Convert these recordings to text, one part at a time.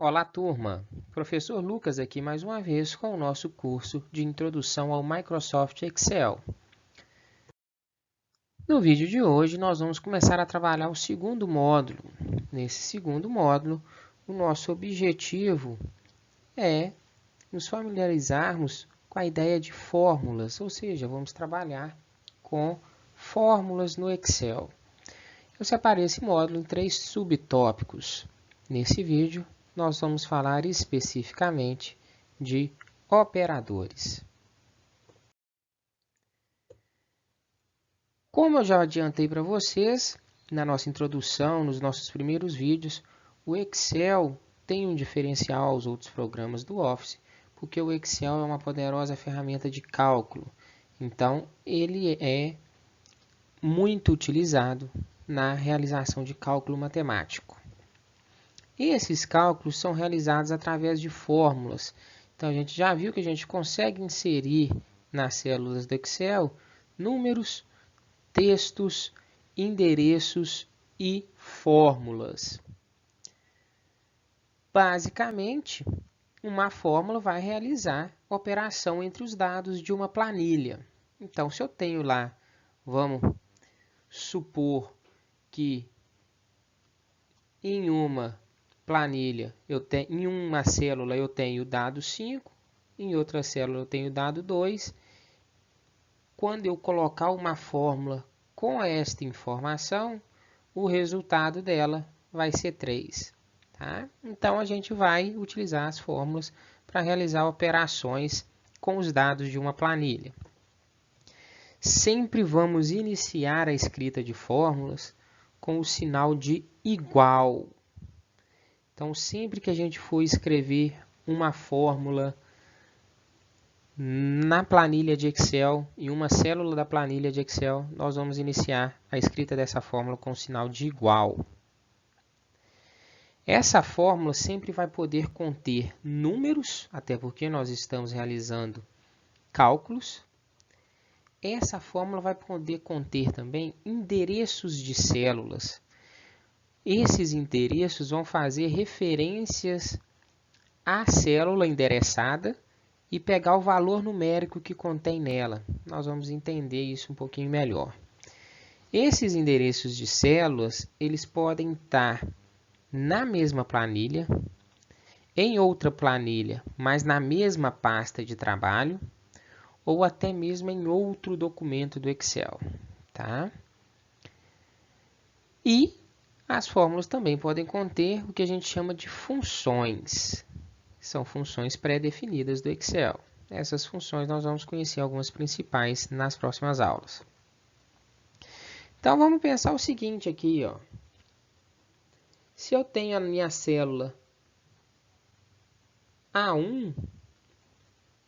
Olá, turma! Professor Lucas aqui mais uma vez com o nosso curso de Introdução ao Microsoft Excel. No vídeo de hoje, nós vamos começar a trabalhar o segundo módulo. Nesse segundo módulo, o nosso objetivo é nos familiarizarmos com a ideia de fórmulas, ou seja, vamos trabalhar com fórmulas no Excel. Eu separei esse módulo em 3 subtópicos. Nesse vídeo, nós vamos falar especificamente de operadores. Como eu já adiantei para vocês, na nossa introdução, nos nossos primeiros vídeos, o Excel tem um diferencial aos outros programas do Office, porque o Excel é uma poderosa ferramenta de cálculo. Então, ele é muito utilizado na realização de cálculo matemático. E esses cálculos são realizados através de fórmulas. Então, a gente já viu que a gente consegue inserir nas células do Excel números, textos, endereços e fórmulas. Basicamente, uma fórmula vai realizar operação entre os dados de uma planilha. Então, se eu tenho lá, vamos supor que em uma planilha, em uma célula eu tenho o dado 5, em outra célula eu tenho o dado 2. Quando eu colocar uma fórmula com esta informação, o resultado dela vai ser 3. Tá? Então, a gente vai utilizar as fórmulas para realizar operações com os dados de uma planilha. Sempre vamos iniciar a escrita de fórmulas com o sinal de igual. Então, sempre que a gente for escrever uma fórmula na planilha de Excel, em uma célula da planilha de Excel, nós vamos iniciar a escrita dessa fórmula com o sinal de igual. Essa fórmula sempre vai poder conter números, até porque nós estamos realizando cálculos. Essa fórmula vai poder conter também endereços de células. Esses endereços vão fazer referências à célula endereçada e pegar o valor numérico que contém nela. Nós vamos entender isso um pouquinho melhor. Esses endereços de células, eles podem estar na mesma planilha, em outra planilha, mas na mesma pasta de trabalho, ou até mesmo em outro documento do Excel. Tá? E as fórmulas também podem conter o que a gente chama de funções. São funções pré-definidas do Excel. Essas funções nós vamos conhecer algumas principais nas próximas aulas. Então, vamos pensar o seguinte aqui, ó. Se eu tenho a minha célula A1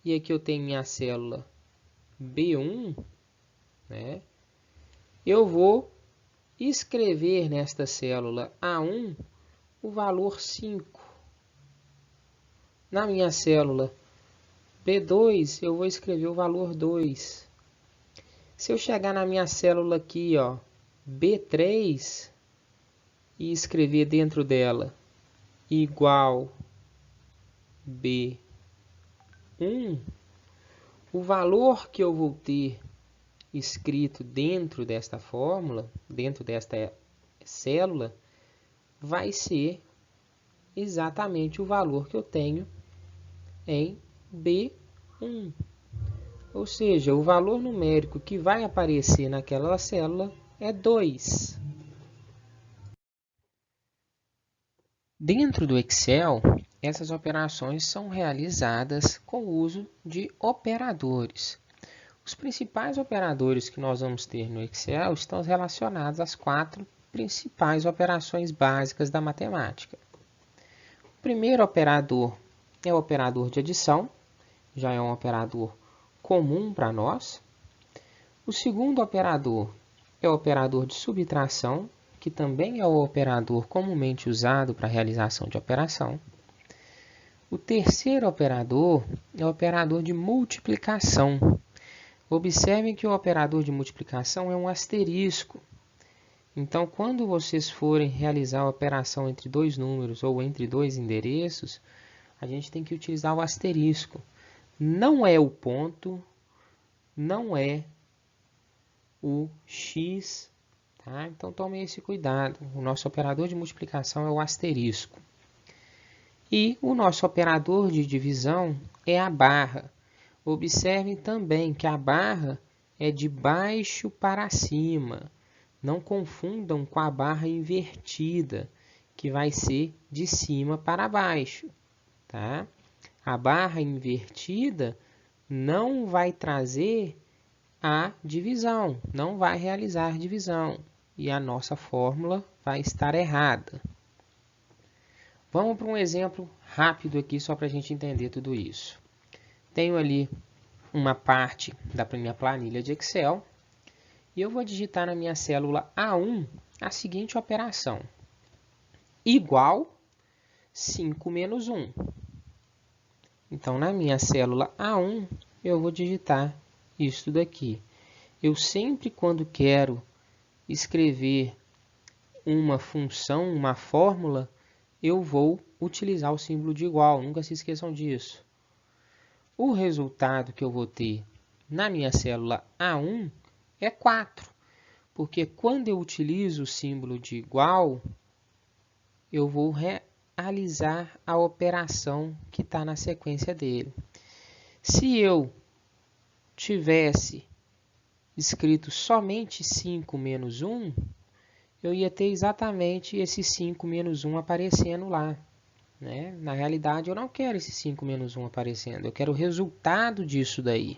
e aqui eu tenho minha célula B1, né? Eu vou escrever nesta célula A1 o valor 5. Na minha célula B2, eu vou escrever o valor 2. Se eu chegar na minha célula aqui, ó, B3, e escrever dentro dela igual B1, o valor que eu vou ter escrito dentro desta fórmula, dentro desta célula, vai ser exatamente o valor que eu tenho em B1. Ou seja, o valor numérico que vai aparecer naquela célula é 2. Dentro do Excel, essas operações são realizadas com o uso de operadores. Os principais operadores que nós vamos ter no Excel estão relacionados às 4 principais operações básicas da matemática. O primeiro operador é o operador de adição, já é um operador comum para nós. O segundo operador é o operador de subtração, que também é o operador comumente usado para a realização de operação. O terceiro operador é o operador de multiplicação. Observem que o operador de multiplicação é um asterisco. Então, quando vocês forem realizar a operação entre dois números ou entre dois endereços, a gente tem que utilizar o asterisco. Não é o ponto, não é o x, tá? Então, tome esse cuidado. O nosso operador de multiplicação é o asterisco. E o nosso operador de divisão é a barra. Observem também que a barra é de baixo para cima. Não confundam com a barra invertida, que vai ser de cima para baixo, tá? A barra invertida não vai trazer a divisão, não vai realizar divisão, e a nossa fórmula vai estar errada. Vamos para um exemplo rápido aqui, só para a gente entender tudo isso. Tenho ali uma parte da minha planilha de Excel, e eu vou digitar na minha célula A1 a seguinte operação. Igual 5 menos 1. Então, na minha célula A1, eu vou digitar isso daqui. Eu sempre, quando quero escrever uma função, uma fórmula, eu vou utilizar o símbolo de igual. Nunca se esqueçam disso. O resultado que eu vou ter na minha célula A1 é 4. Porque quando eu utilizo o símbolo de igual, eu vou realizar a operação que está na sequência dele. Se eu tivesse escrito somente 5 menos 1, eu ia ter exatamente esse 5 menos 1 aparecendo lá, né? Na realidade, eu não quero esse 5 menos 1 aparecendo, eu quero o resultado disso daí.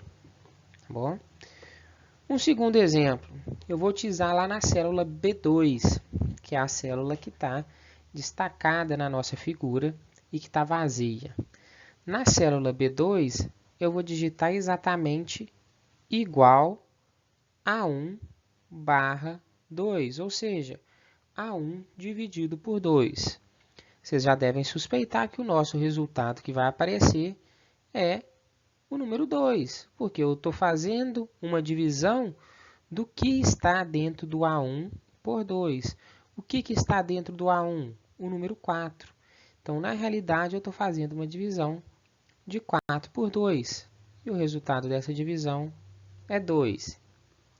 Tá bom? Um segundo exemplo, eu vou utilizar lá na célula B2, que é a célula que está destacada na nossa figura e que está vazia. Na célula B2, eu vou digitar exatamente igual a 1 barra 2, ou seja, A1 dividido por 2. Vocês já devem suspeitar que o nosso resultado que vai aparecer é o número 2, porque eu estou fazendo uma divisão do que está dentro do A1 por 2. O que está dentro do A1? O número 4. Então, na realidade, eu estou fazendo uma divisão de 4 por 2. E o resultado dessa divisão é 2.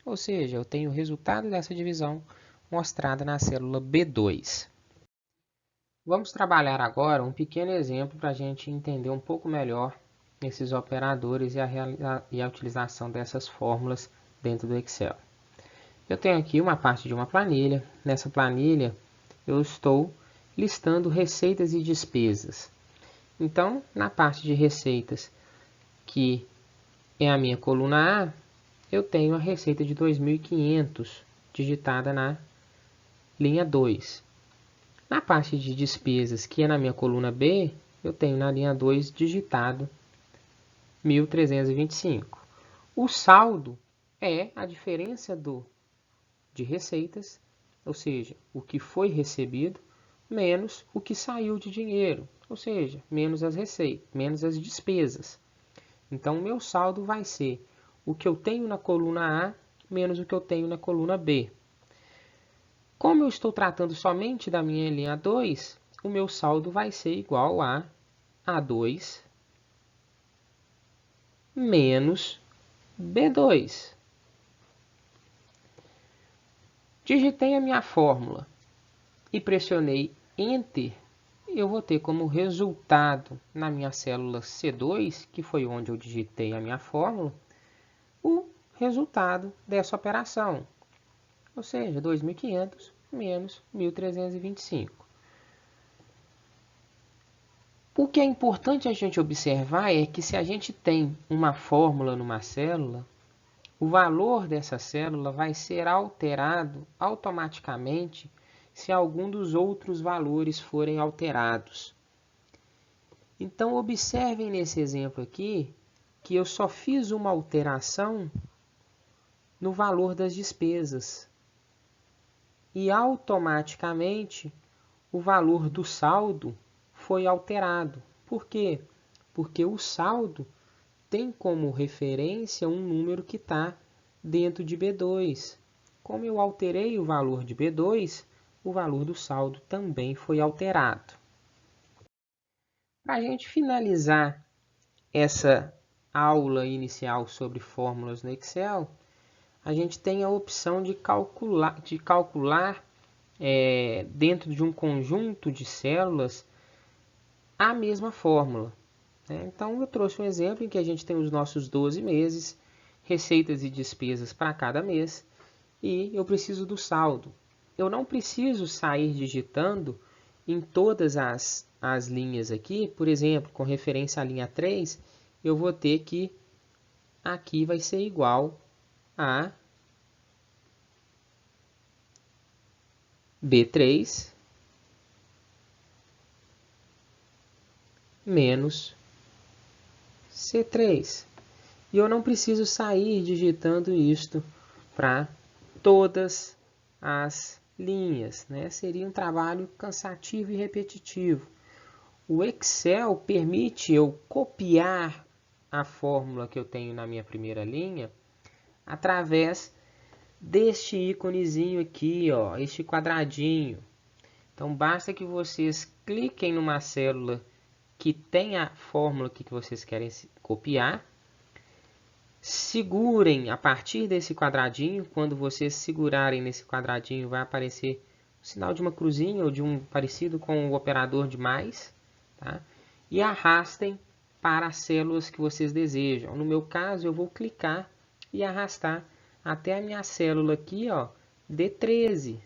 Ou seja, eu tenho o resultado dessa divisão mostrada na célula B2. Vamos trabalhar agora um pequeno exemplo para a gente entender um pouco melhor esses operadores e a utilização dessas fórmulas dentro do Excel. Eu tenho aqui uma parte de uma planilha. Nessa planilha, eu estou listando receitas e despesas. Então, na parte de receitas, que é a minha coluna A, eu tenho a receita de 2.500 digitada na linha 2. Na parte de despesas, que é na minha coluna B, eu tenho na linha 2 digitado 1.325. O saldo é a diferença de receitas, ou seja, o que foi recebido, menos o que saiu de dinheiro, ou seja, menos as receitas, menos as despesas. Então, o meu saldo vai ser o que eu tenho na coluna A menos o que eu tenho na coluna B. Como eu estou tratando somente da minha linha 2, o meu saldo vai ser igual a A2 menos B2. Digitei a minha fórmula e pressionei Enter. Eu vou ter como resultado na minha célula C2, que foi onde eu digitei a minha fórmula, o resultado dessa operação. Ou seja, 2.500 menos 1.325. O que é importante a gente observar é que se a gente tem uma fórmula numa célula, o valor dessa célula vai ser alterado automaticamente se algum dos outros valores forem alterados. Então, observem nesse exemplo aqui que eu só fiz uma alteração no valor das despesas. E automaticamente o valor do saldo foi alterado. Por quê? Porque o saldo tem como referência um número que está dentro de B2. como eu alterei o valor de B2, o valor do saldo também foi alterado. Para a gente finalizar essa aula inicial sobre fórmulas no Excel, a gente tem a opção de calcular dentro de um conjunto de células a mesma fórmula. Então, eu trouxe um exemplo em que a gente tem os nossos 12 meses, receitas e despesas para cada mês, e eu preciso do saldo. Eu não preciso sair digitando em todas as linhas aqui. Por exemplo, com referência à linha 3, eu vou ter que aqui vai ser igual a B3 menos C3. E eu não preciso sair digitando isto para todas as linhas, né? Seria um trabalho cansativo e repetitivo. O Excel permite eu copiar a fórmula que eu tenho na minha primeira linha através deste íconezinho aqui, ó, este quadradinho. Então, basta que vocês cliquem numa célula que tem a fórmula que vocês querem copiar, segurem a partir desse quadradinho. Quando vocês segurarem nesse quadradinho, vai aparecer o sinal de uma cruzinha ou de um parecido com o operador de mais, tá? E arrastem para as células que vocês desejam. No meu caso, eu vou clicar e arrastar até a minha célula aqui, ó, D13,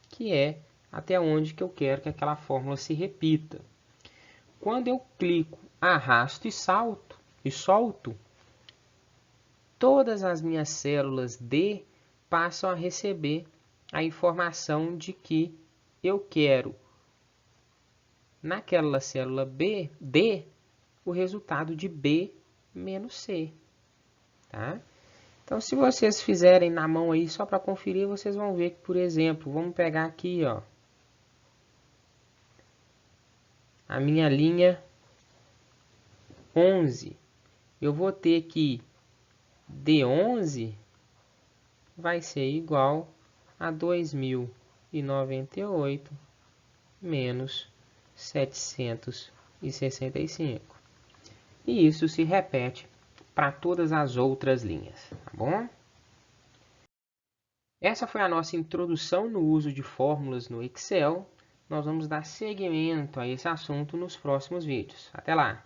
que é até onde que eu quero que aquela fórmula se repita. Quando eu clico, arrasto e solto, todas as minhas células D passam a receber a informação de que eu quero, naquela célula D, o resultado de B menos C. Tá? Então, se vocês fizerem na mão aí, só para conferir, vocês vão ver que, por exemplo, vamos pegar aqui, ó, a minha linha 11. Eu vou ter que D11 vai ser igual a 2098 menos 765. E isso se repete para todas as outras linhas, tá bom? Essa foi a nossa introdução no uso de fórmulas no Excel. Nós vamos dar seguimento a esse assunto nos próximos vídeos. Até lá!